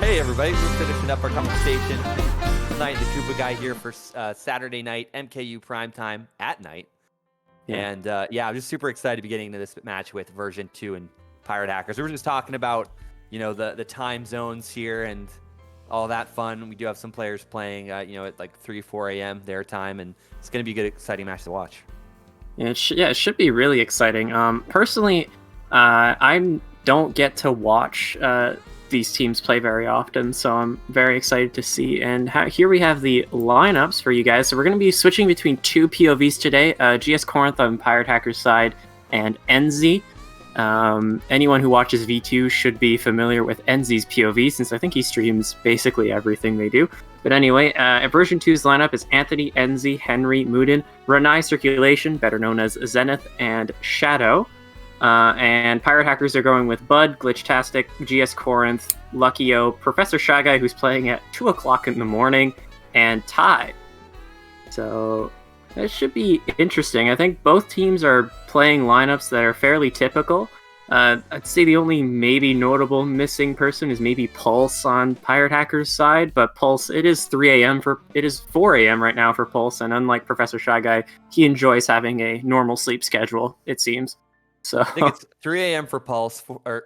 Hey everybody, we're finishing up our conversation tonight. The Koopa guy here for Saturday night, MKU Primetime at night. Yeah. And I'm just super excited to be getting into this match with version 2 and Pirate Hackers. We were just talking about, the time zones here and all that fun. We do have some players playing, at like 3, 4 a.m. their time, and it's going to be a good, exciting match to watch. Yeah, it should be really exciting. Personally, I don't get to watch these teams play very often, so I'm very excited to see. And here we have the lineups for you guys. So we're going to be switching between two POVs today, GS Corinth on Pirate Hackers side and Ensy. Anyone who watches V2 should be familiar with Ensy's POV, since I think he streams basically everything they do. But anyway, version 2's lineup is Anthony, Ensy, Henry, Moodin, Renai Circulation, better known as Zenith, and Shadow. And Pirate Hackers are going with Bud, Glitchtastic, GS Corinth, Lucky-O, Professor Shy Guy, who's playing at 2 o'clock in the morning, and Ty. So it should be interesting. I think both teams are playing lineups that are fairly typical. I'd say the only maybe notable missing person is maybe Pulse on Pirate Hackers' side, but Pulse, it is 4 a.m. right now for Pulse, and unlike Professor Shy Guy, he enjoys having a normal sleep schedule, it seems. So I think it's 3 a.m. for Pulse, 4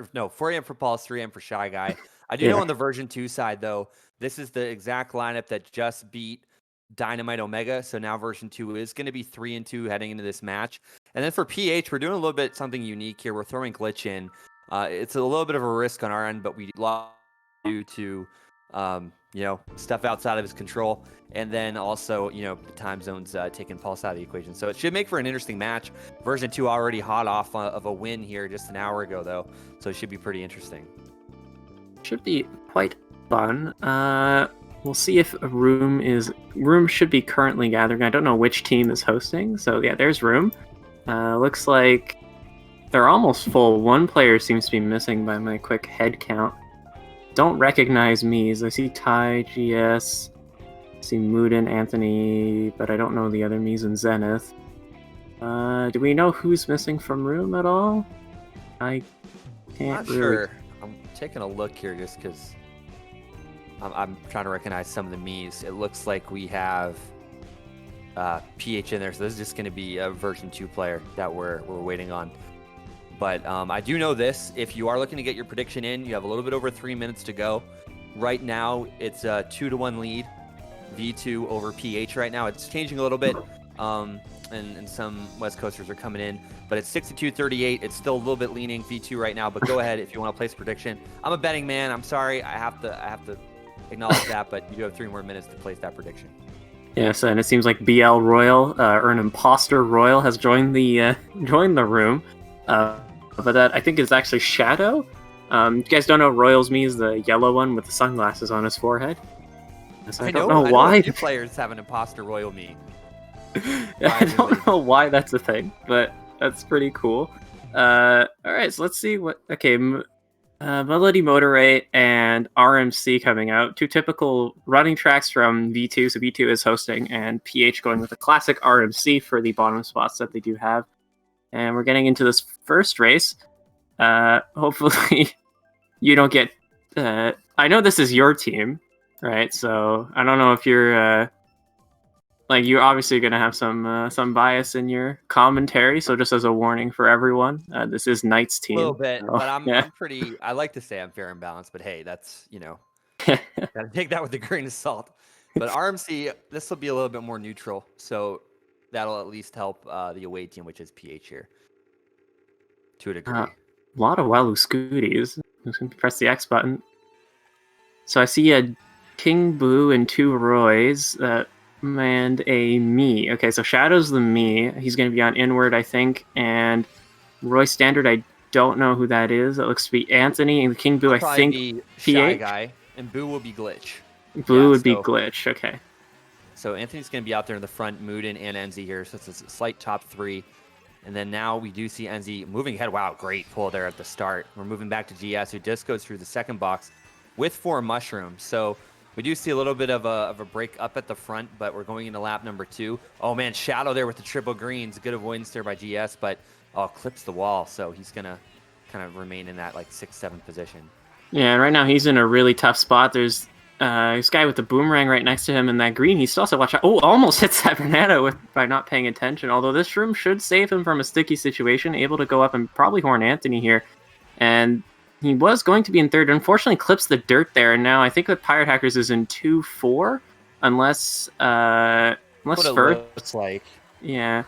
a.m. for Pulse, 3 a.m. for Shy Guy. I do know on the version 2 side, though, this is the exact lineup that just beat Dynamite Omega. So now version 2 is going to be 3-2 heading into this match. And then for PH, we're doing a little bit something unique here. We're throwing Glitch in. It's a little bit of a risk on our end, but we love due to stuff outside of his control. And then also, the time zones taking Pulse out of the equation. So it should make for an interesting match. Version 2 already hot off of a win here just an hour ago, though. So it should be pretty interesting. Should be quite fun. We'll see if a room should be currently gathering. I don't know which team is hosting. So yeah, there's room. Looks like they're almost full. One player seems to be missing by my quick head count. Don't recognize Mies. I see Ty, GS, I see Moodin, Anthony, but I don't know the other Mies and Zenith. Do we know who's missing from room at all? I can't Not sure. I'm taking a look here just because I'm trying to recognize some of the Mies. It looks like we have PH in there, so this is just going to be a version 2 player that we're waiting on. But I do know this. If you are looking to get your prediction in, you have a little bit over 3 minutes to go. Right now, it's a 2-1 lead. V2 over PH right now. It's changing a little bit, and some West Coasters are coming in. But it's 62-38. It's still a little bit leaning V2 right now. But go ahead if you want to place a prediction. I'm a betting man. I'm sorry. I have to acknowledge that. But you do have 3 more minutes to place that prediction. Yes, and it seems like BL Royal, or an imposter Royal, has joined the room. But that I think is actually Shadow. You guys don't know Royal's me is the yellow one with the sunglasses on his forehead. So I don't know why. A few players have an imposter Royal me. I don't know why that's a thing, but that's pretty cool. All right, so let's see what. Okay, Melody Motorate and RMC coming out. 2 typical running tracks from V2. So V2 is hosting, and PH going with a classic RMC for the bottom spots that they do have. And we're getting into this first race. Hopefully, you don't get. I know this is your team, right? So I don't know if you're you're obviously going to have some bias in your commentary. So just as a warning for everyone, this is Nite's team. A little bit, so, but I'm pretty. I like to say I'm fair and balanced, but hey, that's gotta take that with a grain of salt. But RMC, this will be a little bit more neutral, so that'll at least help the away team, which is PH here, to a degree. A lot of Walu Scooties. I'm just going to press the X button. So I see a King Boo and 2 Roys and a me. Okay, so Shadow's the me. He's going to be on Inward, I think. And Roy Standard, I don't know who that is. It looks to be Anthony. And King Boo, I think, be PH. Shy Guy, and Boo will be Glitch. Boo would be Glitch, okay. So Anthony's going to be out there in the front, Moodin and Ensy here. So it's a slight top 3. And then now we do see Ensy moving ahead. Wow, great pull there at the start. We're moving back to GS, who just goes through the second box with 4 mushrooms. So we do see a little bit of a break up at the front, but we're going into lap number 2. Oh, man, Shadow there with the triple greens. Good avoidance there by GS, but clips the wall. So he's going to kind of remain in that 6th, 7th position. Yeah, and right now he's in a really tough spot. There's this guy with the boomerang right next to him in that green. He's still also watch out. Oh, almost hits that Bernetta by not paying attention. Although this room should save him from a sticky situation. Able to go up and probably horn Anthony here. And he was going to be in third. Unfortunately, clips the dirt there. And now I think that Pirate Hackers is in 2-4. Unless What it first. looks like. Yeah.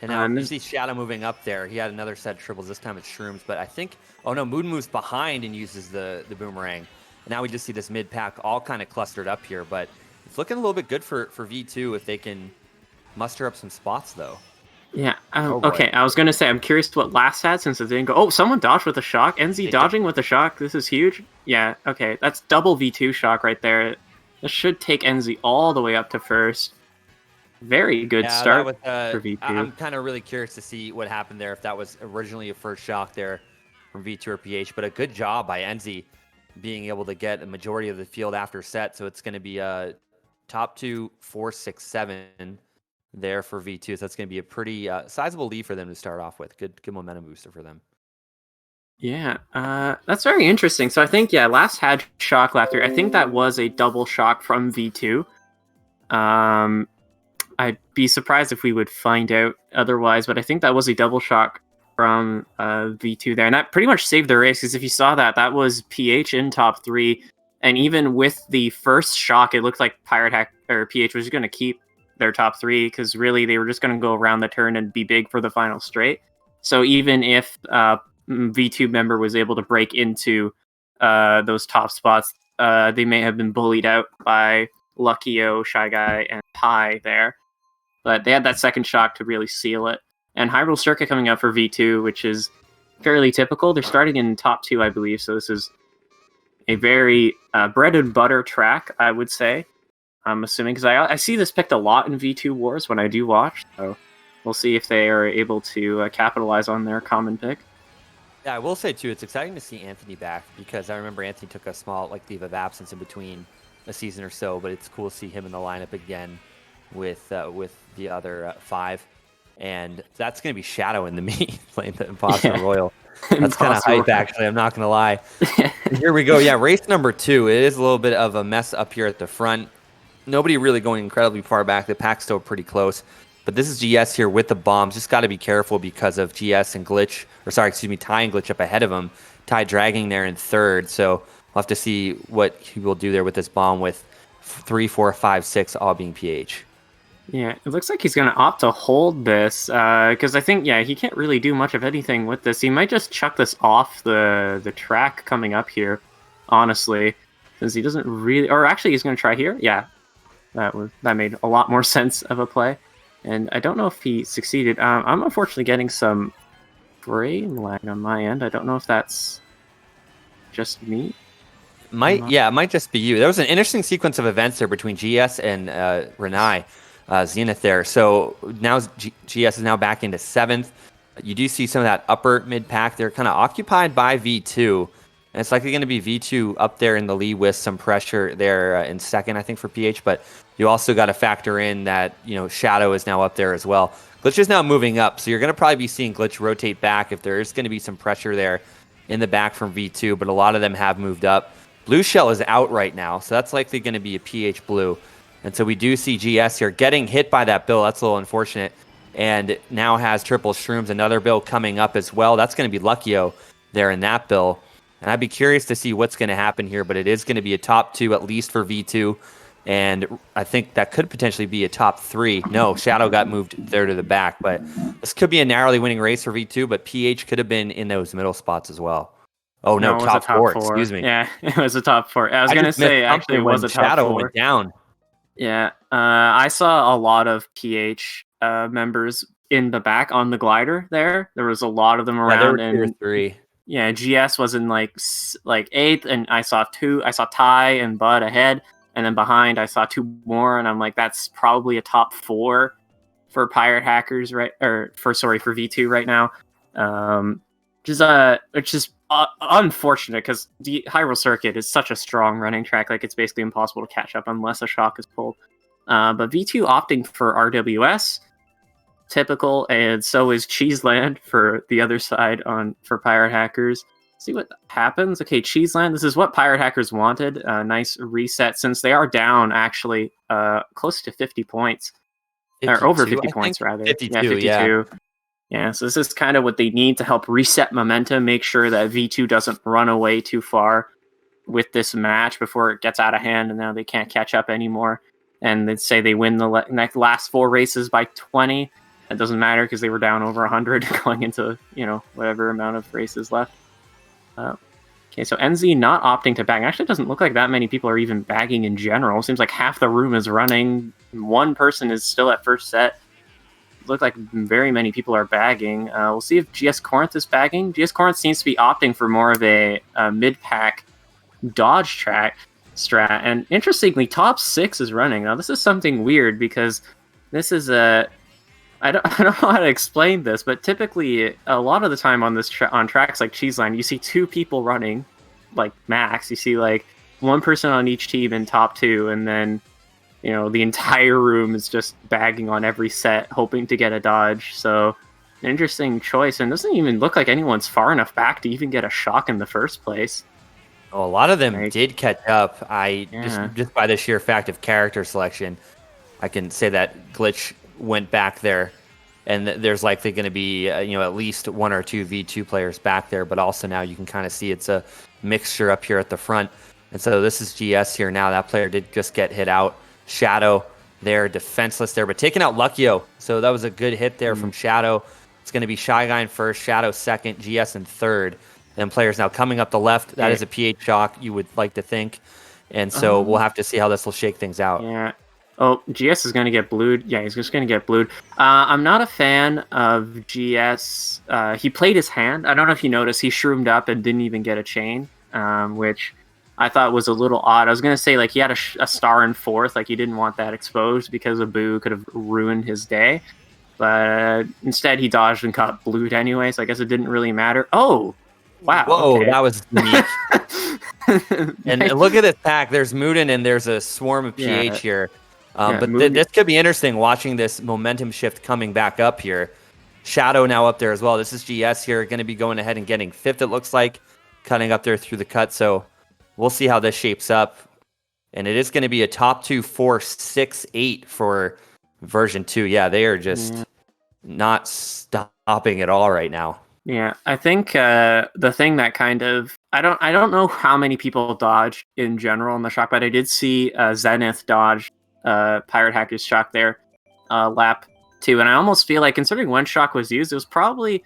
And now you see Shadow moving up there. He had another set of triples. This time it's Shrooms. But I think, oh no, Moon moves behind and uses the boomerang. And now we just see this mid pack all kind of clustered up here. But it's looking a little bit good for V2 if they can muster up some spots, though. Yeah. Okay, I was going to say, I'm curious what last had since it didn't go. Oh, someone dodged with a shock. Ensy dodging with a shock. This is huge. Yeah, okay. That's double V2 shock right there. This should take Ensy all the way up to first. Very good start for V2. I'm kind of really curious to see what happened there, if that was originally a first shock there from V2 or PH. But a good job by Ensy being able to get a majority of the field after set. So it's going to be a top 2, 4, 6, 7 there for V2. So that's going to be a pretty sizable lead for them to start off with. Good momentum booster for them. Yeah, that's very interesting. So I think, last had shock laughter. I think that was a double shock from V2. I'd be surprised if we would find out otherwise, but I think that was a double shock from V2 there. And that pretty much saved the race, because if you saw that, that was PH in top 3. And even with the first shock, it looked like PH was going to keep their top 3, because really they were just going to go around the turn and be big for the final straight. So even if V2 member was able to break into those top spots, they may have been bullied out by Luckyo, Shy Guy, and Pi there. But they had that second shock to really seal it. And Hyrule Circuit coming out for V2, which is fairly typical. They're starting in top 2, I believe, so this is a very bread and butter track, I would say. I'm assuming, because I see this picked a lot in V2 Wars when I do watch, so we'll see if they are able to capitalize on their common pick. Yeah, I will say, too, it's exciting to see Anthony back, because I remember Anthony took a small leave of absence in between a season or so, but it's cool to see him in the lineup again with the other 5. And that's going to be Shadow in the me playing the Imposter Royal. That's kind of hype, actually. I'm not going to lie. Here we go. Yeah, race number 2. It is a little bit of a mess up here at the front. Nobody really going incredibly far back. The pack's still pretty close. But this is GS here with the bombs. Just got to be careful because of GS and Glitch. Or sorry, excuse me, Ty and Glitch up ahead of him. Ty dragging there in third. So we'll have to see what he will do there with this bomb with 3, 4, 5, 6 all being PH. Yeah, it looks like he's going to opt to hold this, because I think, he can't really do much of anything with this. He might just chuck this off the track coming up here, honestly, since he doesn't really... Or actually, he's going to try here. Yeah, that made a lot more sense of a play. And I don't know if he succeeded. I'm unfortunately getting some frame lag on my end. I don't know if that's just me. It might just be you. There was an interesting sequence of events there between GS and Renai. Zenith there. So now GS is now back into 7th. You do see some of that upper mid pack. They're kind of occupied by V2. And it's likely going to be V2 up there in the lead with some pressure there in second, I think, for PH. But you also got to factor in that, Shadow is now up there as well. Glitch is now moving up. So you're going to probably be seeing Glitch rotate back if there is going to be some pressure there in the back from V2. But a lot of them have moved up. Blue Shell is out right now. So that's likely going to be a PH Blue. And so we do see GS here getting hit by that bill. That's a little unfortunate. And now has triple Shrooms, another bill coming up as well. That's going to be Luckyo there in that bill. And I'd be curious to see what's going to happen here, but it is going to be a top 2 at least for V2. And I think that could potentially be a top 3. No, Shadow got moved there to the back, but this could be a narrowly winning race for V2, but PH could have been in those middle spots as well. Oh, no, top 4, excuse me. Yeah, it was a top 4. I was going to say, actually, it was a top 4. Shadow went down. Yeah, I saw a lot of PH members in the back on the glider there. There was a lot of them around. Yeah, there were 2 or 3. Yeah, GS was in like 8th, and I saw Ty and Bud ahead, and then behind I saw 2 more, and I'm like, that's probably a top 4 for Pirate Hackers, right? For V2 right now. Which is unfortunate, because the Hyrule Circuit is such a strong running track. Like, it's basically impossible to catch up unless a shock is pulled. But V2 opting for RWS, typical, and so is Cheeseland for the other side for Pirate Hackers. See what happens. Okay, Cheeseland. This is what Pirate Hackers wanted. Nice reset since they are down actually close to 50 points. Or over 52, 50 I think. points, rather. 52, yeah. 52. Yeah, so this is kind of what they need to help reset momentum, make sure that V2 doesn't run away too far with this match before it gets out of hand and now they can't catch up anymore. And they'd say they win the last 4 races by 20. That doesn't matter because they were down over 100 going into, whatever amount of races left. Okay, so Ensy not opting to bag. Actually, it doesn't look like that many people are even bagging in general. Seems like half the room is running. One person is still at first set. Look like very many people are bagging. We'll see if GS Corinth is bagging. GS Corinth seems to be opting for more of a mid-pack dodge track strat. And interestingly, top 6 is running. Now, this is something weird because this is I don't know how to explain this, but typically a lot of the time on this on tracks like Cheeseline, you see 2 people running, like max. You see like 1 person on each team in top 2, and then the entire room is just bagging on every set, hoping to get a dodge. So, an interesting choice, and it doesn't even look like anyone's far enough back to even get a shock in the first place. Well, a lot of them did catch up. Just by the sheer fact of character selection, I can say that Glitch went back there, and there's likely going to be at least 1 or 2 V2 players back there, but also now you can kind of see it's a mixture up here at the front. And so this is GS here now. That player did just get hit out. Shadow there, defenseless there, but taking out Luckyo. So that was a good hit there from Shadow. It's going to be Shy Guy in first, Shadow second, GS in third. Then players now coming up the left. That is a PH shock, you would like to think. And so we'll have to see how this will shake things out. Yeah. Oh, GS is going to get blued. Yeah, he's just going to get blued. I'm not a fan of GS. He played his hand. I don't know if you noticed, he shroomed up and didn't even get a chain, which I thought was a little odd. I was going to say, like, he had a star in fourth. Like, he didn't want that exposed because a boo could have ruined his day. But instead, he dodged and got blued anyway, so I guess it didn't really matter. Oh! Wow. Whoa, okay. that was neat. And look at this pack. There's Mooden and there's a swarm of PH here. But this could be interesting, watching this momentum shift coming back up here. Shadow now up there as well. This is GS here, going to be going ahead and getting 5th, it looks like, cutting up there through the cut. So we'll see how this shapes up. And it is going to be a top 2, 4, 6, 8 for version 2. Yeah, they are just not stopping at all right now. Yeah, I think the thing that kind of I don't know how many people dodge in general in the shock, but I did see Zenith dodge Pirate Hacker's shock there lap 2, and I almost feel like, considering when shock was used, it was probably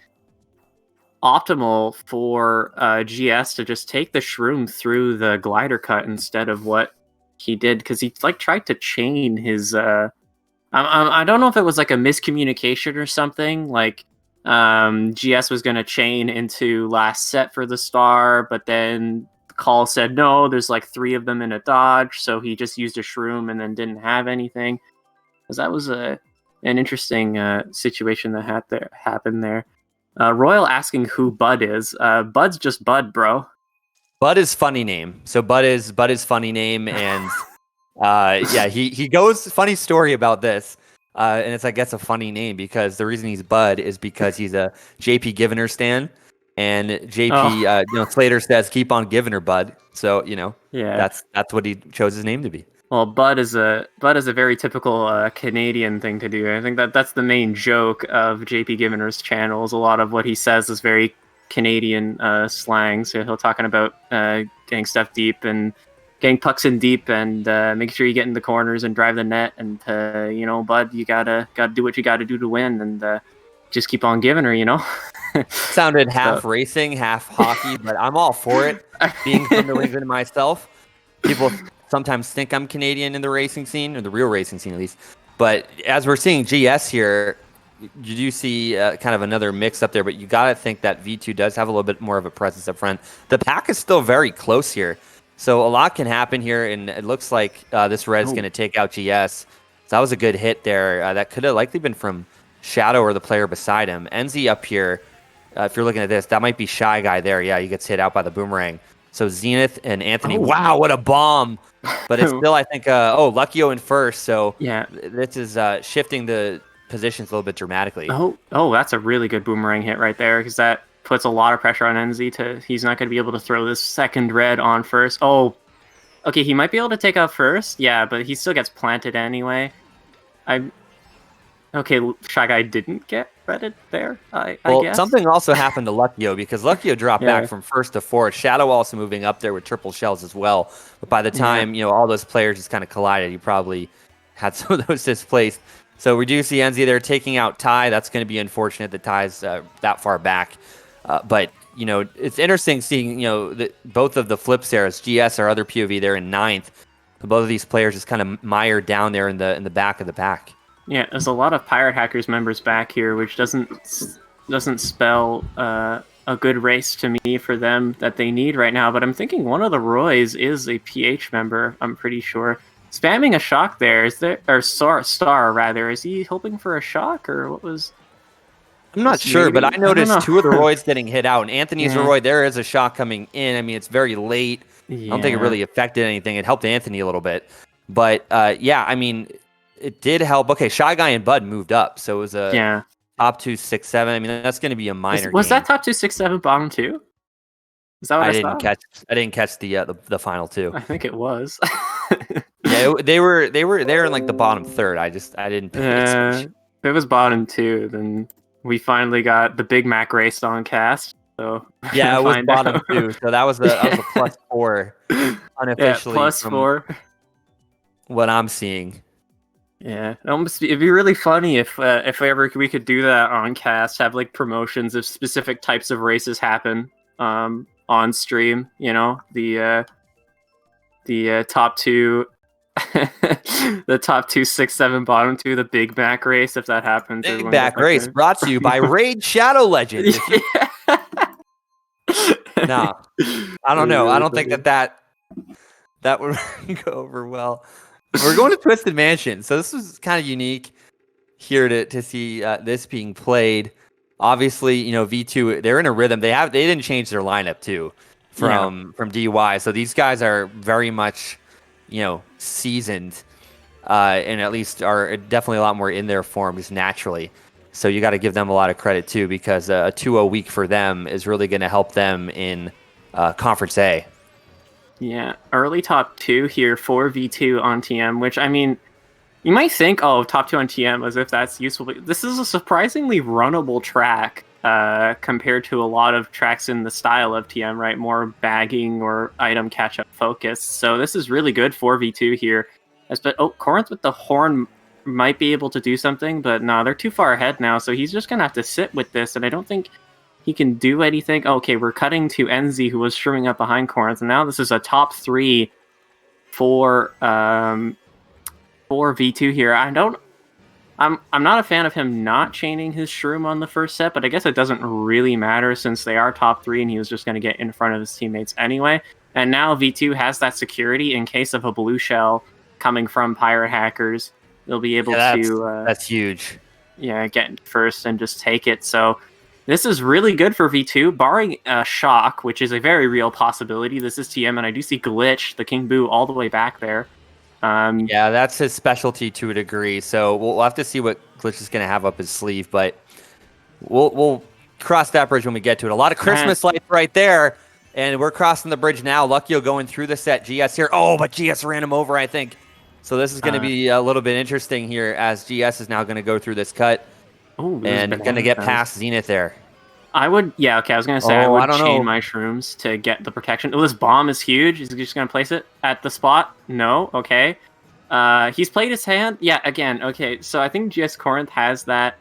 optimal for GS to just take the shroom through the glider cut instead of what he did, because he like tried to chain his I don't know if it was like a miscommunication or something, like GS was going to chain into last set for the star, but then the call said no, there's like 3 of them in a dodge, so he just used a shroom and then didn't have anything. Because that was an interesting situation that happened there. Royal asking who Bud is. Bud's just Bud, bro. Bud is funny name. So Bud is funny name, and he goes, funny story about this. And it's, I guess, a funny name because the reason he's Bud is because he's a JP Givener stan, and JP Slater says keep on giving her, Bud. So that's what he chose his name to be. Well, Bud is a very typical Canadian thing to do. I think that's the main joke of JP Givener's channel. Is a lot of what he says is very Canadian slang. So he'll talking about getting stuff deep and getting pucks in deep and making sure you get in the corners and drive the net, and Bud, you gotta do what you gotta do to win, and just keep on giving her, Sounded half racing, half hockey, but I'm all for it. Being from New England myself, people sometimes think I'm Canadian in the racing scene, or the real racing scene at least. But as we're seeing GS here, you do see kind of another mix up there, but you gotta think that V2 does have a little bit more of a presence up front. The pack is still very close here. So a lot can happen here, and it looks like this red's going to take out GS. So that was a good hit there. That could have likely been from Shadow or the player beside him. Ensy up here, if you're looking at this, that might be Shy Guy there. Yeah, he gets hit out by the boomerang. So Zenith and Anthony, wow, what a bomb. But it's still, I think, Luckyo in first. So yeah, this is shifting the positions a little bit dramatically. Oh, that's a really good boomerang hit right there, because that puts a lot of pressure on Ensy he's not going to be able to throw this second red on first. Oh, okay, he might be able to take out first. Yeah, but he still gets planted anyway. Okay, Shy Guy didn't get redded there, I guess. Something also happened to Luckyo because Luckyo dropped back from first to fourth. Shadow also moving up there with triple shells as well. But by the time, all those players just kind of collided, he probably had some of those displaced. So we do see Ensy there taking out Ty. That's going to be unfortunate that Ty's that far back. But, it's interesting seeing, both of the flips there as GS, our other POV there in 9th. Both of these players just kind of mired down there in the back of the pack. Yeah, there's a lot of Pirate Hackers members back here, which doesn't spell a good race to me for them that they need right now. But I'm thinking one of the Roys is a PH member, I'm pretty sure. Spamming a shock there, or Star rather, is he hoping for a shock, or what was... I'm not sure, but I noticed two of the Roys getting hit out. And Anthony's Roy, there is a shock coming in. I mean, it's very late. I don't think it really affected anything. It helped Anthony a little bit. But, I mean... It did help. Okay, Shy Guy and Bud moved up, so it was a top 2, 6, 7. I mean, that's going to be a minor. Was that top 2, 6, 7 bottom 2? Is that what I didn't catch? I didn't catch the final 2. I think it was. Yeah, they were there in like the bottom third. I didn't. If it was bottom 2, then we finally got the Big Mac race on cast. So yeah, it was bottom 2. So that was a +4 unofficially. Yeah, +4. What I'm seeing. Yeah, it'd be really funny if ever we could do that on cast, have like promotions if specific types of races happen on stream. The top 2, the top 2, 6, 7, bottom 2, the Big Mac race. If that happens, Big Mac race brought to you by Raid Shadow Legends. No, I don't know. I don't think that would go over well. We're going to Twisted Mansion, so this was kind of unique here to see this being played. Obviously, V2, they're in a rhythm. They didn't change their lineup too from DY, so these guys are very much seasoned, and at least are definitely a lot more in their form just naturally. So you got to give them a lot of credit too, because a 2-0 week for them is really going to help them in Conference A. Yeah, early top 2 here for V2 on TM, which, I mean, you might think, top 2 on TM as if that's useful, but this is a surprisingly runnable track compared to a lot of tracks in the style of TM, right? More bagging or item catch-up focus. So this is really good for V2 here. Corinth with the horn might be able to do something, but no, they're too far ahead now, so he's just going to have to sit with this, and I don't think he can do anything. Okay, we're cutting to Ensy, who was streaming up behind Corinth, and now this is a top 3 for V2 here. I'm not a fan of him not chaining his shroom on the first set, but I guess it doesn't really matter since they are top 3 and he was just going to get in front of his teammates anyway. And now V2 has that security in case of a blue shell coming from Pirate Hackers. They'll be able to... that's huge. Yeah, get first and just take it. So this is really good for V2, barring a shock, which is a very real possibility. This is TM, and I do see Glitch, the King Boo, all the way back there. Yeah, that's his specialty to a degree. So we'll have to see what Glitch is going to have up his sleeve, but we'll cross that bridge when we get to it. A lot of Christmas lights right there, and we're crossing the bridge now. Luckyo going through the set. GS here. Oh, but GS ran him over, I think. So this is going to be a little bit interesting here as GS is now going to go through this cut. And going to get past Zenith there. I would, I was going to say I would chain my shrooms to get the protection. Oh, this bomb is huge. Is he just going to place it at the spot? No. Okay. He's played his hand. Yeah, again. Okay, so I think GS Corinth has that.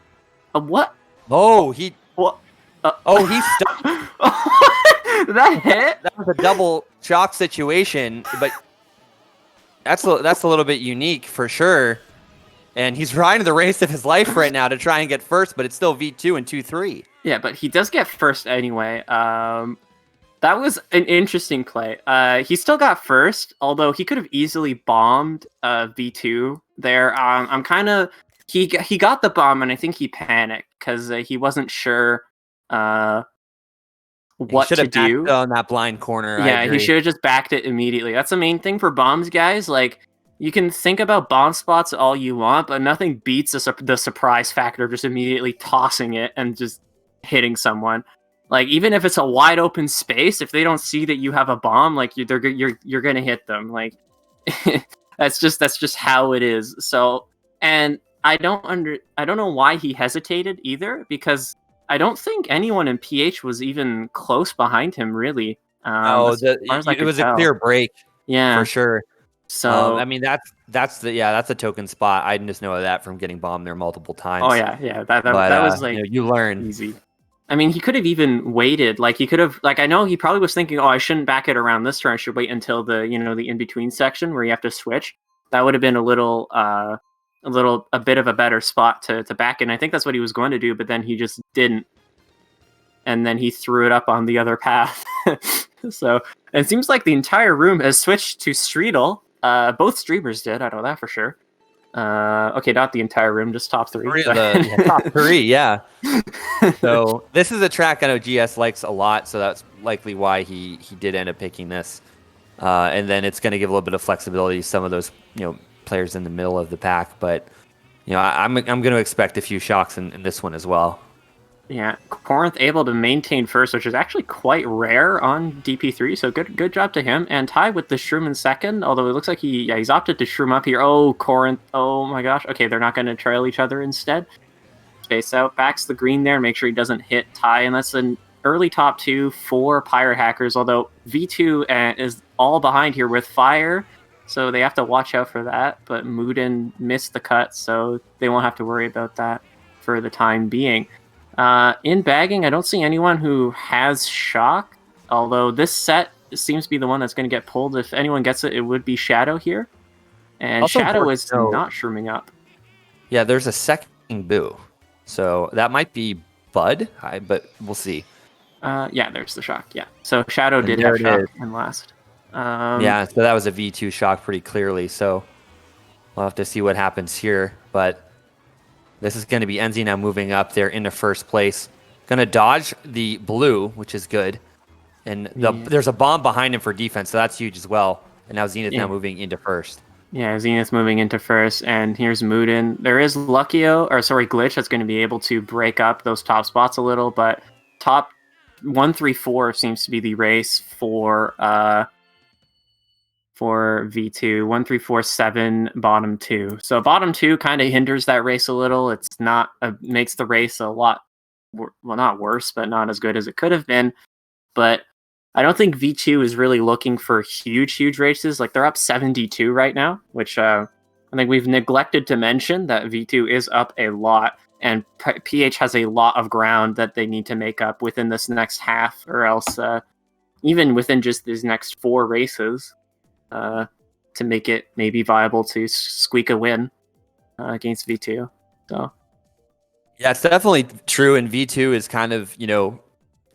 What? Oh, he... What? He stuck. That hit? That was a double shock situation, but that's a little bit unique for sure. And he's riding the race of his life right now to try and get first, but it's still V2 and 2-3. Yeah, but he does get first anyway. That was an interesting play. He still got first, although he could have easily bombed V2 there. I'm kind of... He got the bomb, and I think he panicked because he wasn't sure what to do. On that blind corner. Yeah, he should have just backed it immediately. That's the main thing for bombs, guys. Like, you can think about bomb spots all you want, but nothing beats the surprise factor of just immediately tossing it and just hitting someone. Like even if it's a wide open space, if they don't see that you have a bomb, like you're gonna hit them. Like that's just how it is. So, and I don't know why he hesitated either, because I don't think anyone in PH was even close behind him really. Oh, As far as I it could was a tell. clear break for Yeah. sure. So I mean that's a token spot. I just know that from getting bombed there multiple oh times. yeah, that But that was like you learn. easy. I mean, he could have even waited. Like he could have, like I know he probably was thinking, oh, I shouldn't back it around this turn. I should wait until the the in between section where you have to switch. That would have been a bit of a better spot to back it. And I think that's what he was going to do, but then he just didn't, and then he threw it up on the other path. So it seems like the entire room has switched to Streetle. Both streamers did. I know that for sure. Okay, not the entire room, just top three. Top three, yeah. So this is a track I know GS likes a lot, so that's likely why he did end up picking this. And then it's going to give a little bit of flexibility to some of those players in the middle of the pack. But I'm going to expect a few shocks in this one as well. Yeah, Corinth able to maintain first, which is actually quite rare on DP3. So good job to him. And Ty with the Shroom in second, although it looks like he's opted to Shroom up here. Oh, Corinth! Oh my gosh. Okay, they're not going to trail each other instead. Space out, backs the green there, make sure he doesn't hit Ty, and that's an early top 2 for Pirate Hackers, although V2 is all behind here with fire, so they have to watch out for that, but Moodin missed the cut, so they won't have to worry about that for the time being. In bagging, I don't see anyone who has shock, although this set seems to be the one that's going to get pulled. If anyone gets it, it would be Shadow here, and Also Shadow is not shrooming up. Yeah, there's a second boo. So that might be Bud, but we'll see. Yeah, there's the shock. Yeah, so Shadow did have shock in last. Yeah, so that was a V2 shock pretty clearly. So we'll have to see what happens here. But this is going to be Ensy now moving up there into first place. Going to dodge the blue, which is good. And there's a bomb behind him for defense, so that's huge as well. And now Zenith now moving into first. Yeah, Zenith moving into first, and here's Moodin. There is Glitch that's going to be able to break up those top spots a little, but top 1, 3, 4 seems to be the race for V2. 1, 3, 4, 7, bottom 2. So bottom 2 kind of hinders that race a little. It's not makes the race a lot, not worse, but not as good as it could have been. But I don't think V2 is really looking for huge races. Like they're up 72 right now, which I think we've neglected to mention that V2 is up a lot, and PH has a lot of ground that they need to make up within this next half, or else even within just these next 4 races to make it maybe viable to squeak a win against V2. So yeah, it's definitely true, and V2 is kind of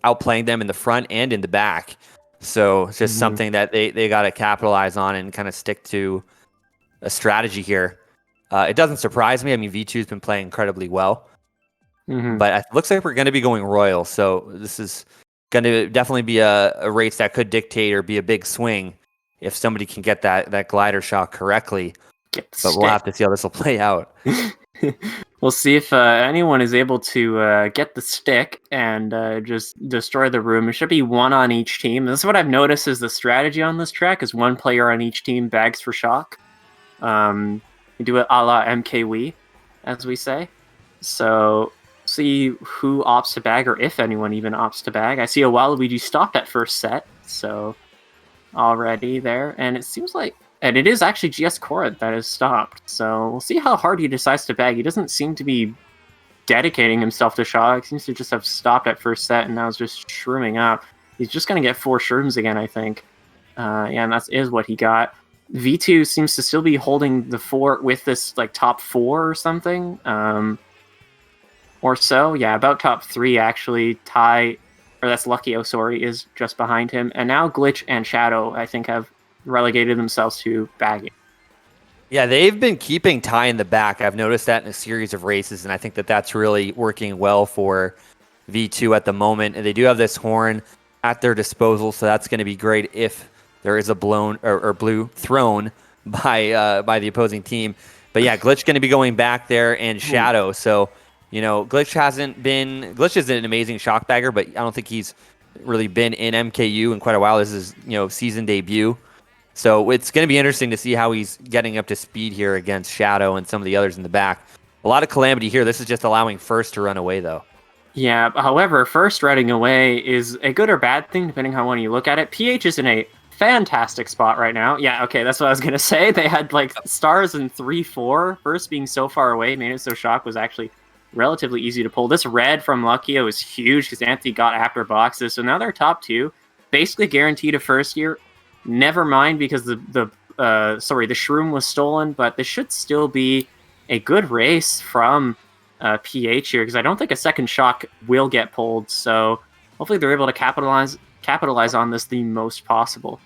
outplaying them in the front and in the back. So it's just something that they got to capitalize on and kind of stick to a strategy here. It doesn't surprise me. I mean, V2's been playing incredibly well. But it looks like we're going to be going Royal. So this is going to definitely be a race that could dictate or be a big swing if somebody can get that glider shot correctly. But we'll have to see how this will play out. We'll see if anyone is able to get the stick and just destroy the room. It should be one on each team. This is what I've noticed is the strategy on this track is one player on each team bags for shock. You do it a la MKU, as we say. So see who opts to bag, or if anyone even opts to bag. I see a Waluigi stopped at first set, so already there. And it seems like... And it is actually GS Corinth that has stopped, so we'll see how hard he decides to bag. He doesn't seem to be dedicating himself to shock. He seems to just have stopped at first set and now is just shrooming up. He's just going to get 4 shrooms again, I think. And that is what he got. V2 seems to still be holding the 4 with this like top 4 or something. Or so. Yeah, about top 3 actually. Ty, or that's Lucky, sorry, is just behind him. And now Glitch and Shadow, I think, have relegated themselves to bagging. Yeah, they've been keeping Ty in the back. I've noticed that in a series of races, and I think that that's really working well for V2 at the moment. And they do have this horn at their disposal, so that's going to be great if there is a blown or blue thrown by the opposing team. But yeah, Glitch going to be going back there, and Shadow. So Glitch is an amazing shock bagger, but I don't think he's really been in MKU in quite a while. This is season debut. So it's going to be interesting to see how he's getting up to speed here against Shadow and some of the others in the back. A lot of calamity here. This is just allowing First to run away, though. Yeah, however, First running away is a good or bad thing, depending on how you look at it. PH is in a fantastic spot right now. Yeah, okay, that's what I was going to say. They had, stars in 3-4. First being so far away made it so Shock was actually relatively easy to pull. This red from Luckio is huge because Anthony got after boxes. So now they're top 2. Basically guaranteed a first year. Never mind because the shroom was stolen, but this should still be a good race from PH here because I don't think a second shock will get pulled. So hopefully they're able to capitalize on this the most possible.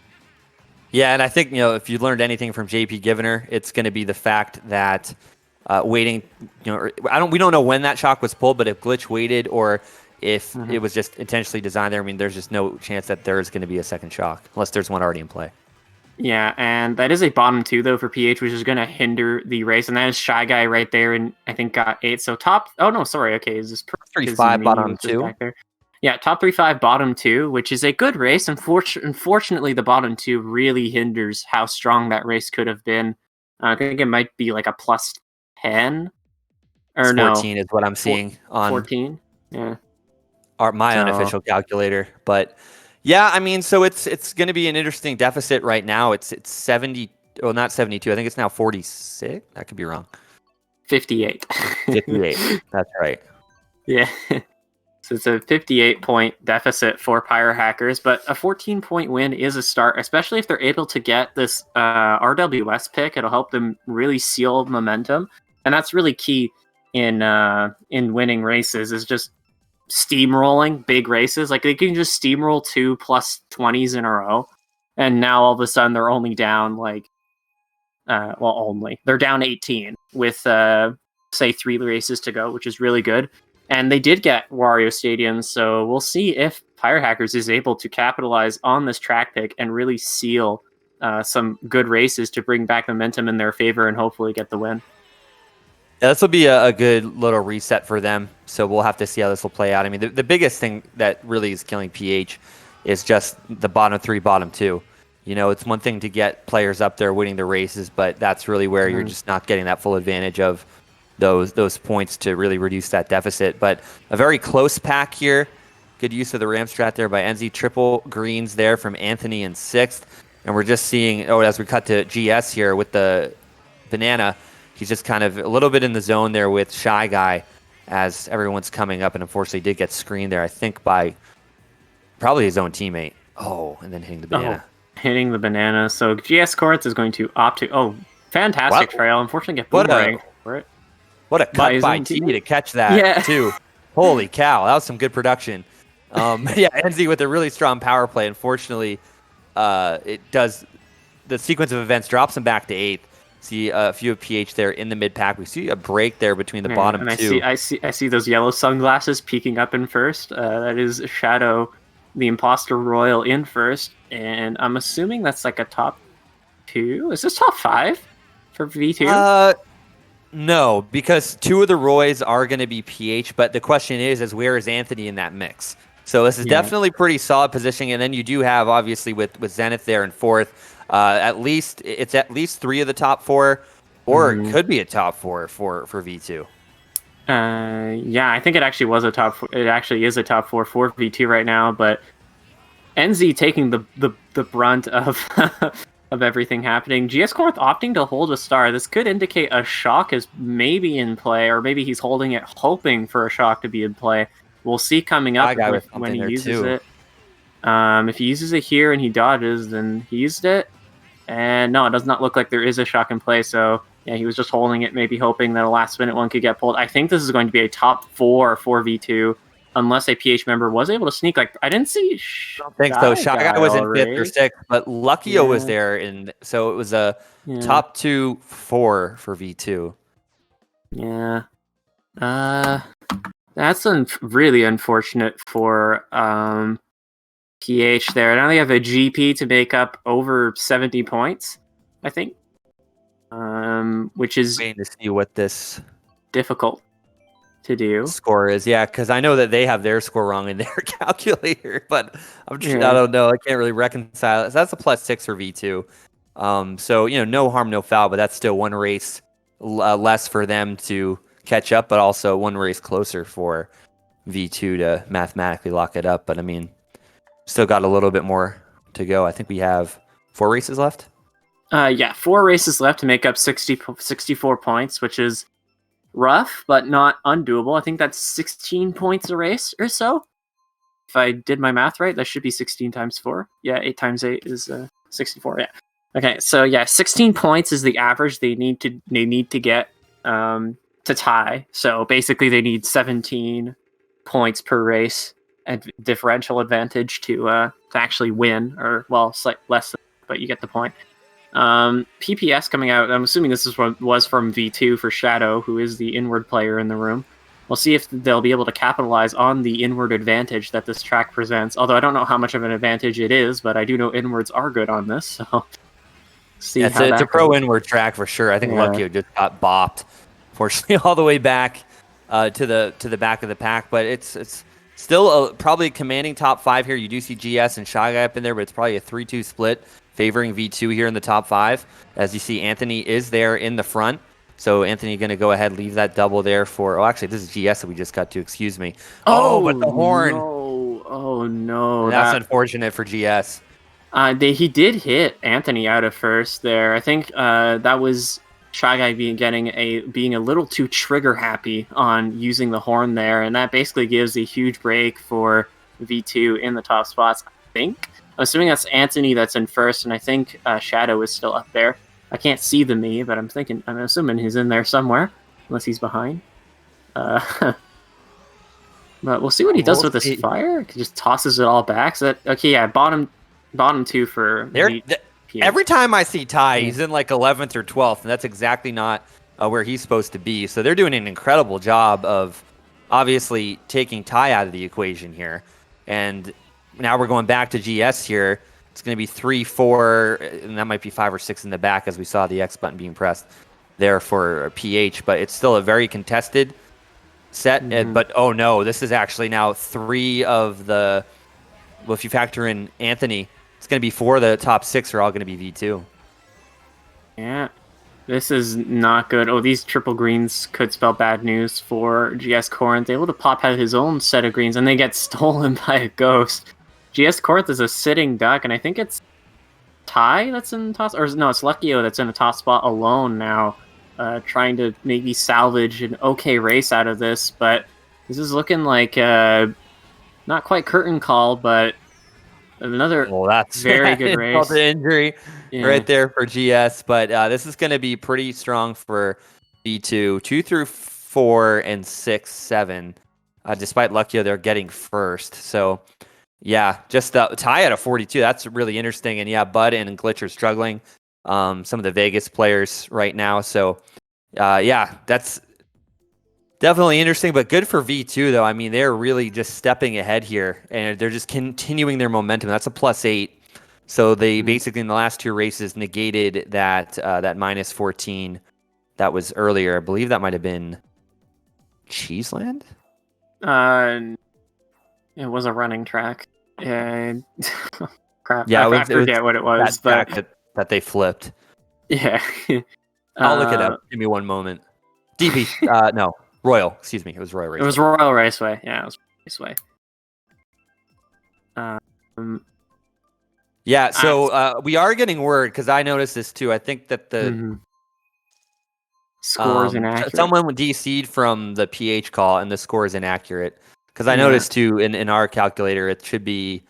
Yeah, and I think if you learned anything from JP Givener, it's going to be the fact that waiting. We don't know when that shock was pulled, but if Glitch waited or if it was just intentionally designed there, I mean, there's just no chance that there is going to be a second shock unless there's one already in play. Yeah, and that is a bottom 2, though, for PH, which is going to hinder the race. And that is Shy Guy right there, and I think got 8. So top... Oh, no, sorry. Okay, is this... 3-5, bottom 2. Yeah, top 3-5, bottom 2, which is a good race. Unfortunately, the bottom 2 really hinders how strong that race could have been. I think it might be like a plus 10. Or 14 is what I'm seeing on 14, yeah. My unofficial calculator. But... yeah, I mean, so it's going to be an interesting deficit right now. It's 70, well, not 72. I think it's now 46. That could be wrong. 58. 58. That's right. Yeah. So it's a 58-point deficit for Pyre Hackers, but a 14-point win is a start, especially if they're able to get this RWS pick. It'll help them really seal momentum, and that's really key in winning races. Is just steamrolling big races. Like they can just steamroll 2 plus 20s in a row, and now all of a sudden they're only down they're down 18 with say 3 races to go, which is really good. And they did get Wario Stadium, so we'll see if Pyre Hackers is able to capitalize on this track pick and really seal some good races to bring back momentum in their favor and hopefully get the win. Yeah, this will be a good little reset for them, so we'll have to see how this will play out. I mean, the biggest thing that really is killing PH is just the bottom 3, bottom 2. It's one thing to get players up there winning the races, but that's really where you're just not getting that full advantage of those points to really reduce that deficit. But a very close pack here. Good use of the ram strat there by Ensy. Triple greens there from Anthony in 6th. And we're just seeing, as we cut to GS here with the banana, he's just kind of a little bit in the zone there with Shy Guy as everyone's coming up, and unfortunately did get screened there, I think, by probably his own teammate. Oh, and then hitting the banana. Hitting the banana. So GS Courts is going to opt to... Oh, fantastic trail. Unfortunately, get boomerang for it. What a cut by T to catch that, too. Holy cow, that was some good production. Ensy with a really strong power play. Unfortunately, the sequence of events drops him back to 8th. See a few of PH there in the mid pack. We see a break there between the bottom 2. I see those yellow sunglasses peeking up in first. That is Shadow, the Imposter Royal, in first, and I'm assuming that's like a top 2. Is this top 5 for V2? No, because 2 of the Roys are going to be PH, but the question is where is Anthony in that mix? So this is definitely pretty solid positioning, and then you do have, obviously, with Zenith there in 4th, at least 3 of the top 4, or it could be a top 4 for V2. I think it actually was a top 4. It actually is a top 4 for V2 right now, but Ensy taking the brunt of of everything happening. GS Korth opting to hold a star. This could indicate a shock is maybe in play, or maybe he's holding it hoping for a shock to be in play. We'll see coming up when he uses it. If he uses it here and he dodges, then he used it. And no, it does not look like there is a shock in play. So yeah, he was just holding it, maybe hoping that a last minute one could get pulled. I think this is going to be a top 4 for V2, unless a PH member was able to sneak. Like I didn't see. I don't think so. Shy Guy was in 5th or 6th, but Luckio was there, and so it was a top 2-4 for V2. Yeah. That's really unfortunate for PH there. Now they have a GP to make up over 70 points, I think, which is waiting to see what this difficult. to do. score is. Yeah, because I know that they have their score wrong in their calculator, but I don't know. I can't really reconcile it. So that's a +6 for V2. So no harm, no foul, but that's still one race less for them to catch up, but also one race closer for V2 to mathematically lock it up. But I mean, still got a little bit more to go. I think we have 4 races left. 4 races left to make up 64 points, which is rough, but not undoable. I think that's 16 points a race or so. If I did my math right, that should be 16 times 4. Yeah, 8 times 8 is 64. Yeah. Okay, so 16 points is the average they need to get to tie. So basically, they need 17 points per race and differential advantage to actually win, or slightly less, but you get the point. PPS coming out. I'm assuming this was from V2 for Shadow, who is the inward player in the room. We'll see if they'll be able to capitalize on the inward advantage that this track presents. Although I don't know how much of an advantage it is, but I do know inwards are good on this. So see, it's a pro inward track for sure. I think Luckio just got bopped, fortunately, all the way back to the back of the pack. But it's still probably commanding top 5 here. You do see GS and Shy Guy up in there, but it's probably a 3-2 split favoring V2 here in the top 5. As you see, Anthony is there in the front. So Anthony going to go ahead, leave that double there for... Oh, actually, this is GS that we just got to. Excuse me. Oh, but the horn. No. Oh, no. That's unfortunate for GS. He did hit Anthony out of first there. I think that was Shy Guy being a little too trigger happy on using the horn there, and that basically gives a huge break for V2 in the top spots, I think. I'm assuming that's Anthony that's in first, and I think Shadow is still up there. I can't see me, but I'm assuming he's in there somewhere, unless he's behind. But we'll see what he does with this fire. He just tosses it all back. So bottom 2 for every time I see Ty, he's in like 11th or 12th, and that's exactly not where he's supposed to be. So they're doing an incredible job of obviously taking Ty out of the equation here. And now we're going back to GS here. It's going to be 3, 4, and that might be 5 or 6 in the back as we saw the X button being pressed there for PH. But it's still a very contested set. Mm-hmm. But oh no, this is actually now 3 of the... Well, if you factor in Anthony, it's going to be 4 of the top 6 are all going to be V2. Yeah, this is not good. Oh, these triple greens could spell bad news for GS Corinth. Able to pop out his own set of greens, and they get stolen by a ghost. GS Corinth is a sitting duck, and I think it's Ty that's in the top... Or no, it's Luckio that's in the top spot alone now, trying to maybe salvage an okay race out of this, but this is looking like not quite curtain call, but another very good race. The injury right there for GS, but this is going to be pretty strong for V2. 2 through 4 and 6, 7. Despite Luckio, they're getting first. So, yeah, just tie at a 42. That's really interesting. And Bud and Glitch are struggling. Some of the Vegas players right now. So, that's definitely interesting, but good for V2, though. I mean, they're really just stepping ahead here, and they're just continuing their momentum. That's a +8. So they basically, in the last 2 races, negated that -14 that was earlier. I believe that might have been Cheeseland? It was a running track. And crap. Yeah, I forget what it was. That they flipped. Yeah. I'll look it up. Give me one moment. DP. No. Royal. Excuse me. It was Royal Raceway. It was Royal Raceway. Yeah, it was Raceway. Yeah, so we are getting word, because I noticed this too. I think that the score is inaccurate. Someone DC'd from the PH call, and the score is inaccurate. Because I noticed too, in our calculator, it should be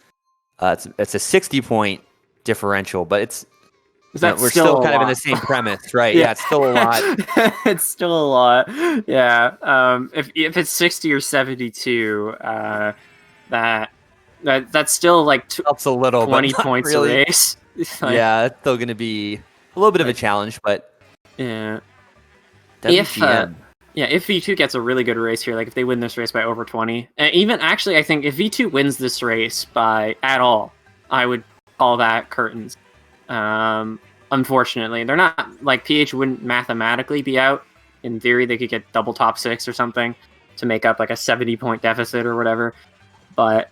it's a 60-point differential, but we're still kind of in the same premise, right? Yeah, it's still a lot. It's still a lot. Yeah. If it's 60 or 72, that's still like helps a little, 20 points really. A race. Yeah, it's still going to be a little bit of a challenge, but yeah. WGN. If V2 gets a really good race here, like if they win this race by over 20, even actually, I think if V2 wins this race by at all, I would call that curtains. Unfortunately, they're not like PH wouldn't mathematically be out. In theory, they could get double top 6 or something. to make up like a 70-point deficit or whatever. But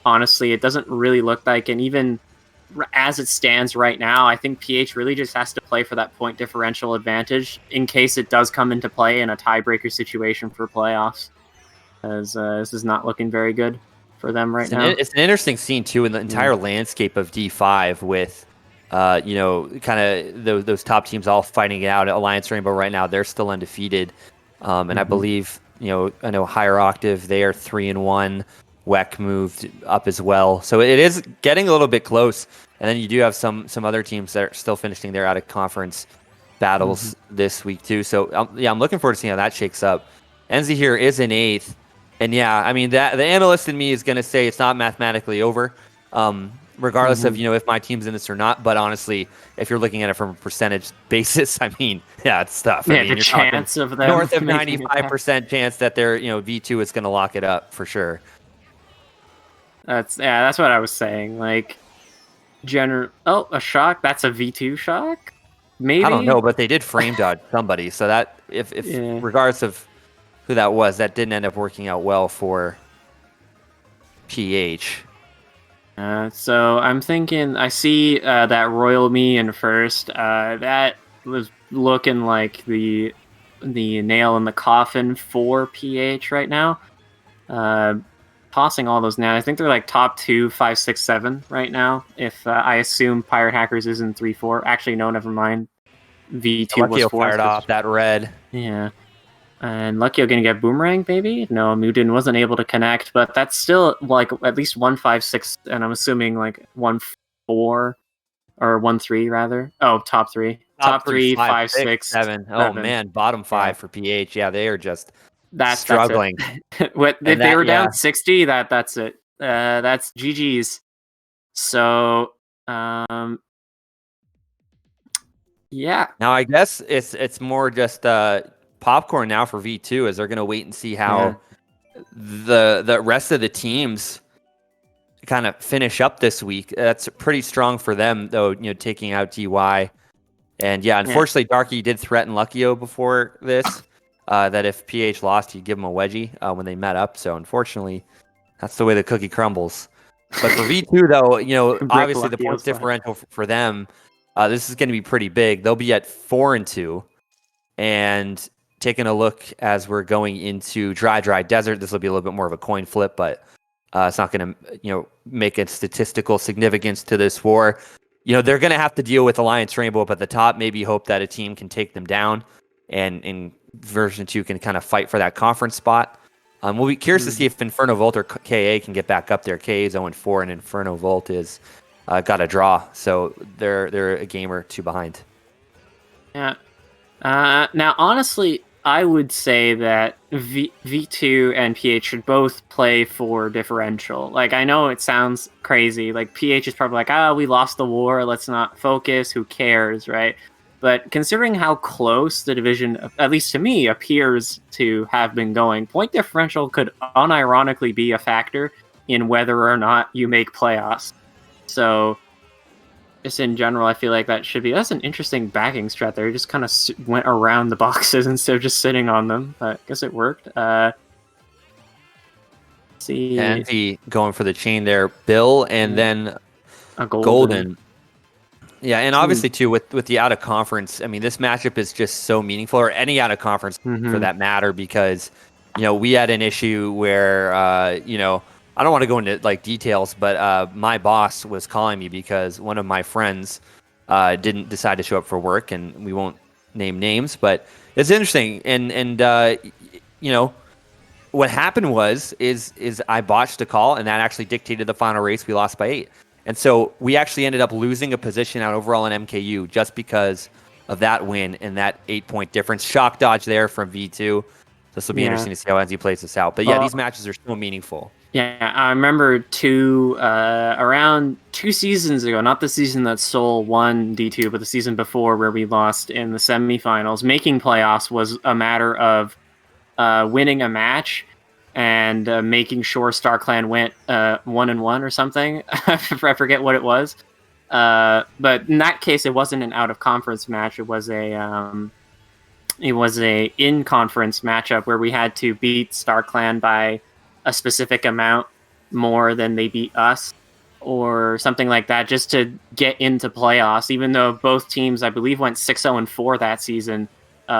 honestly, it doesn't really look like, and even as it stands right now, I think PH really just has to play for that point differential advantage in case it does come into play in a tiebreaker situation for playoffs, as this is not looking very good for them right now. It's an interesting scene too in the entire landscape of D5 with, kind of those top teams all fighting it out. Alliance Rainbow right now, they're still undefeated, and I believe I know Higher Octave, they are 3-1. WEC moved up as well, so it is getting a little bit close. And then you do have some other teams that are still finishing their out of conference battles this week too. So I'm looking forward to seeing how that shakes up. Ensy here is in 8th, and yeah, I mean that the analyst in me is going to say it's not mathematically over, regardless of if my team's in this or not. But honestly, if you're looking at it from a percentage basis, I mean, yeah, it's tough. Yeah, I mean, the chance of them north of 95% chance that they're V2 is going to lock it up for sure. That's what I was saying. Like, a shock. That's a V2 shock. Maybe I don't know, but they did frame dodge somebody. So that if regardless of who that was, that didn't end up working out well for PH. So I'm thinking. I see that Royal Me in first. That was looking like the nail in the coffin for PH right now. Tossing all those now. I think they're like top 2, 5, 6, 7 right now. If I assume Pirate Hackers is in 3, 4. Actually, no, never mind. V2 was 4. Fired off that red. Yeah. And Luckyo gonna get Boomerang, maybe? No, Mudin wasn't able to connect, but that's still like at least 1, 5, 6, and I'm assuming like 1, 4 or 1, 3 rather. Oh, top 3. Top 3, 5, 6, 7. Oh man, bottom 5 for PH. Yeah, they are just struggling. If they were down 60, that's it. That's GG's. So yeah. Now I guess it's more just popcorn now for V2, as they're gonna wait and see how the rest of the teams kind of finish up this week. That's pretty strong for them though, taking out DY. And yeah, unfortunately Darky did threaten Luckyo before this. That if PH lost, he'd give him a wedgie when they met up. So unfortunately, that's the way the cookie crumbles. But for V2, though, obviously the points differential for them, this is going to be pretty big. They'll be at 4-2, and taking a look as we're going into dry desert, this will be a little bit more of a coin flip, but it's not going to make a statistical significance to this war. They're going to have to deal with Alliance Rainbow up at the top. Maybe hope that a team can take them down, and version 2 can kind of fight for that conference spot. We'll be curious to see if Inferno Volt or KA can get back up there. KA is 0-4, and Inferno Volt is got a draw, so they're a game or 2 behind. Yeah. Now, honestly, I would say that V2 and PH should both play for differential. Like, I know it sounds crazy. Like, PH is probably like, we lost the war. Let's not focus. Who cares, right? But considering how close the division, at least to me, appears to have been going, point differential could unironically be a factor in whether or not you make playoffs. So, just in general, I feel like that's an interesting backing strat there. You just kind of went around the boxes instead of just sitting on them. But I guess it worked. See. Ensy going for the chain there. Bill, and then a golden. Yeah, and obviously, too, with the out-of-conference, I mean, this matchup is just so meaningful, or any out-of-conference for that matter, because, we had an issue where, I don't want to go into, details, but my boss was calling me because one of my friends didn't decide to show up for work, and we won't name names, but it's interesting, and what happened was I botched a call, and that actually dictated the final race. We lost by 8. And so we actually ended up losing a position out overall in MKU just because of that win and that 8-point difference. Shock dodge there from V2. This will be interesting to see how Ensy plays this out. But yeah, these matches are so meaningful. Yeah, I remember around 2 seasons ago, not the season that Seoul won D2, but the season before where we lost in the semifinals. Making playoffs was a matter of winning a match and making sure StarClan went 1-1 or something. I forget what it was. But in that case, it wasn't an out-of-conference match. It was a it was a in-conference matchup where we had to beat StarClan by a specific amount more than they beat us, or something like that, just to get into playoffs. Even though both teams, I believe, went 6-0-4 that season,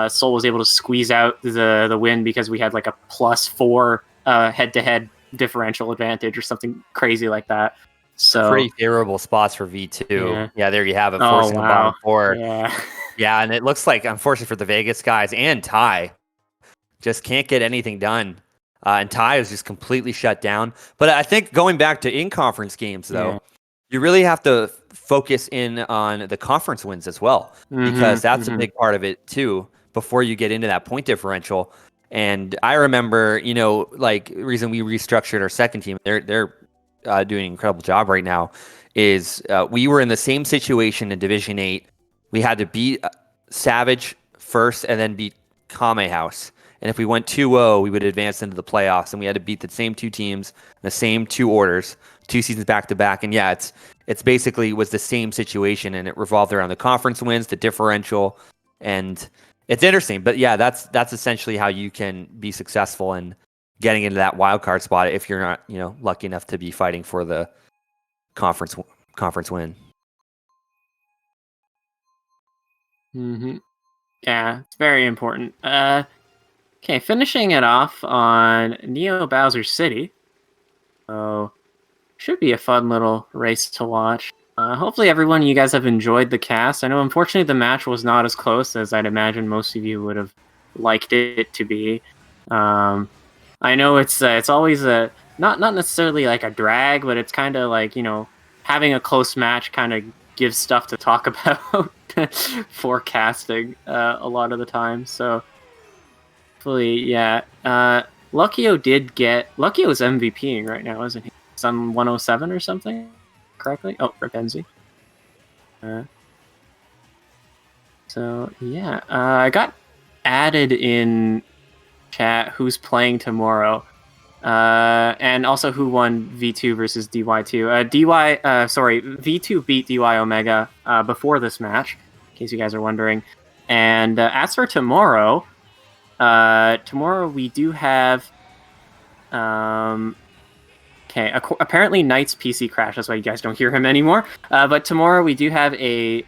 Seoul was able to squeeze out the win because we had like a +4 head-to-head differential advantage or something crazy like that. So Pretty favorable spots for V2. Yeah, there you have it, oh forcing the bottom wow, four. yeah. Yeah, and it looks like, unfortunately for the Vegas guys and Ty, just can't get anything done. And Ty is just completely shut down. But I think going back to in-conference games, though, Yeah. you really have to focus in on the conference wins as well, because that's a big part of it too, before you get into that point differential. And I remember, like, the reason we restructured our second team, they're doing an incredible job right now, is we were in the same situation in Division 8. We had to beat Savage first and then beat Kame House. And if we went 2-0, we would advance into the playoffs. And we had to beat the same two teams, the same two orders, 2 seasons back to back. And yeah, it's basically was the same situation, and it revolved around the conference wins, the differential, and it's interesting. But yeah, that's essentially how you can be successful in getting into that wild card spot if you're not, lucky enough to be fighting for the conference win. Yeah, it's very important. Okay, finishing it off on Neo Bowser City. So, should be a fun little race to watch. Hopefully everyone, you guys have enjoyed the cast. I know, unfortunately, the match was not as close as I'd imagine most of you would have liked it to be. I know it's always not necessarily like a drag, but it's kind of like, having a close match kind of gives stuff to talk about forecasting a lot of the time. So hopefully, yeah. Luckio is MVPing right now, isn't he? He's on 107 or something, correctly? Oh, rip Ensy. So yeah, I got added in chat who's playing tomorrow, and also who won V2 versus DY2. V2 beat DY Omega before this match, in case you guys are wondering. And as for tomorrow, tomorrow we do have. Okay, apparently Nite's PC crashed, that's why you guys don't hear him anymore. But tomorrow we do have a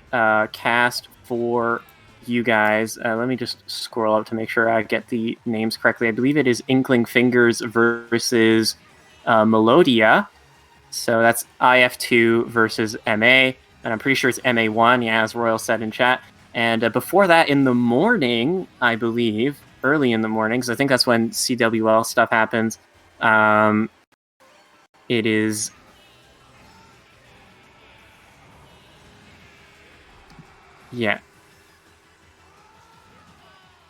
cast for you guys. Let me just scroll up to make sure I get the names correctly. I believe it is Inkling Fingers versus Melodia. So that's IF2 versus MA. And I'm pretty sure it's MA1, yeah, as Royal said in chat. And before that, in the morning, I believe, early in the morning, because I think that's when CWL stuff happens, it is... Yeah.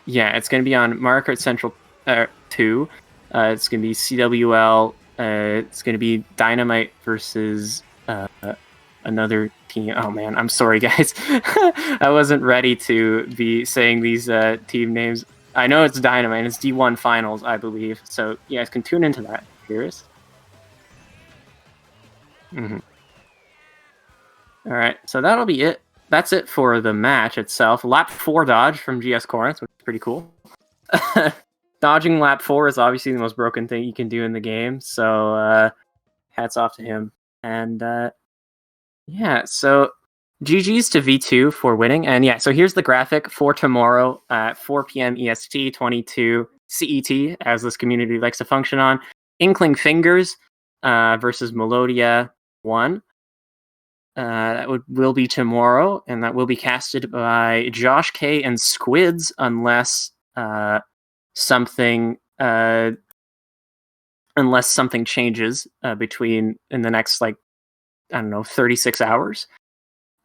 Yeah, it's going to be on Mario Kart Central 2. It's going to be CWL. It's going to be Dynamite versus another team. Oh, man, I'm sorry, guys. I wasn't ready to be saying these team names. I know it's Dynamite. It's D1 Finals, I believe. So you guys can tune into that. Curious? All right, so that'll be it. That's it for the match itself. Lap 4 dodge from GS Corinth, which is pretty cool. Dodging lap 4 is obviously the most broken thing you can do in the game, so hats off to him. And yeah, so GG's to V2 for winning. And yeah, so here's the graphic for tomorrow at 4 p.m. EST, 22 CET, as this community likes to function on. Inkling Fingers versus Melodia 1. That will be tomorrow, and that will be casted by Josh K and Squids, unless something changes between in the next 36 hours.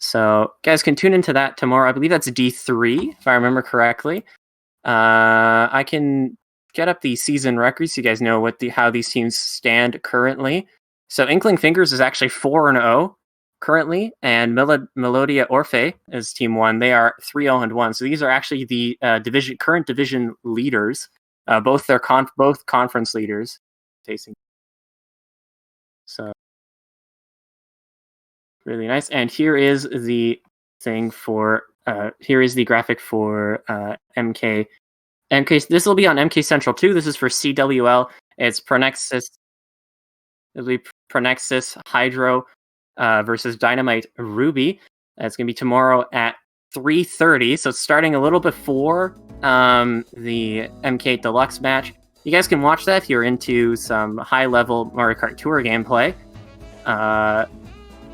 So guys can tune into that tomorrow. I believe that's D3 if I remember correctly. I can get up the season records so you guys know how these teams stand currently. So Inkling Fingers is actually 4-0 currently, and Melodia Orfe is team 1. They are 3-0-1. So these are actually the current division leaders. Both conference leaders facing. So really nice. And here is the thing for here is the graphic for MK. MK. This will be on MK Central 2. This is for CWL. It's Pronexus. It'll be Pronexus Hydro versus Dynamite Ruby. It's going to be tomorrow at 3:30. So it's starting a little before the MK Deluxe match. You guys can watch that if you're into some high-level Mario Kart Tour gameplay.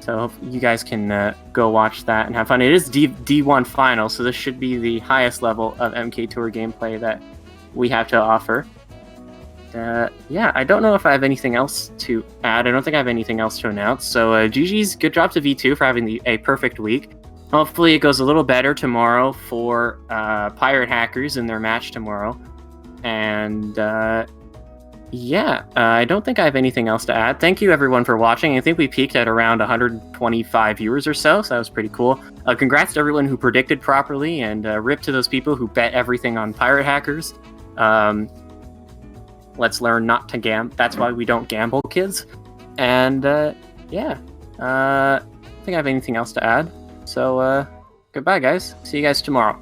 So you guys can go watch that and have fun. It is D1 final, so this should be the highest level of MK Tour gameplay that we have to offer. Yeah, I don't know if I have anything else to add. I don't think I have anything else to announce. So GG's, good job to V2 for having a perfect week. Hopefully it goes a little better tomorrow for Pirate Hackers in their match tomorrow. And yeah, I don't think I have anything else to add. Thank you everyone for watching. I think we peaked at around 125 viewers or so that was pretty cool. Congrats to everyone who predicted properly, and rip to those people who bet everything on Pirate Hackers. Let's learn not to gamble. That's why we don't gamble, kids. And yeah, I don't think I have anything else to add. So goodbye, guys. See you guys tomorrow.